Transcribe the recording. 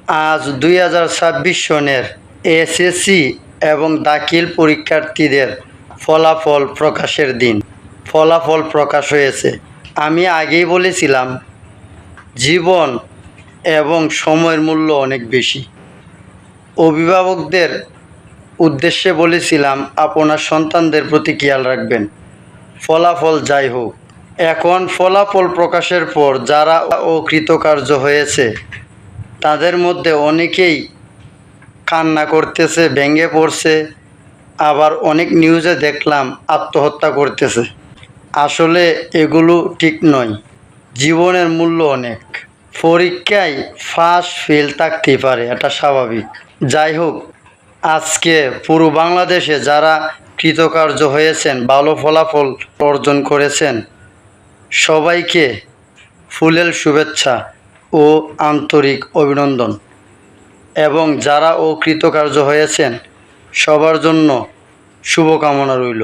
আজ 2026 সনের এসএসসি এবং দাখিল পরীক্ষার্থীদের ফলাফল প্রকাশের দিন। ফলাফল প্রকাশ হয়েছে। আমি আগেই বলেছিলাম, জীবন এবং সময়ের মূল্য অনেক বেশি। অভিভাবকদের উদ্দেশ্যে বলেছিলাম, আপনার সন্তানদের প্রতি খেয়াল রাখবেন। ফলাফল যাই হোক, এখন ফলাফল প্রকাশের পর যারা অকৃতকার্য হয়েছে তাদের মধ্যে অনেকেই কান্না করতেছে, ভেঙে পড়ছে, আবার অনেক নিউজে দেখলাম আত্মহত্যা করতেছে। আসলে এগুলো ঠিক নয়। জীবনের মূল্য অনেক। পরীক্ষায় ফার্স্ট ফেল থাকতেই পারে, এটা স্বাভাবিক। যাই হোক, আজকে পুরো বাংলাদেশে যারা কৃতকার্য হয়েছেন, ভালো ফলাফল অর্জন করেছেন, সবাইকে ফুলেল শুভেচ্ছা ও আন্তরিক অভিনন্দন। এবং যারা অকৃতকার্য হয়েছেন সবার জন্য শুভকামনা রইল।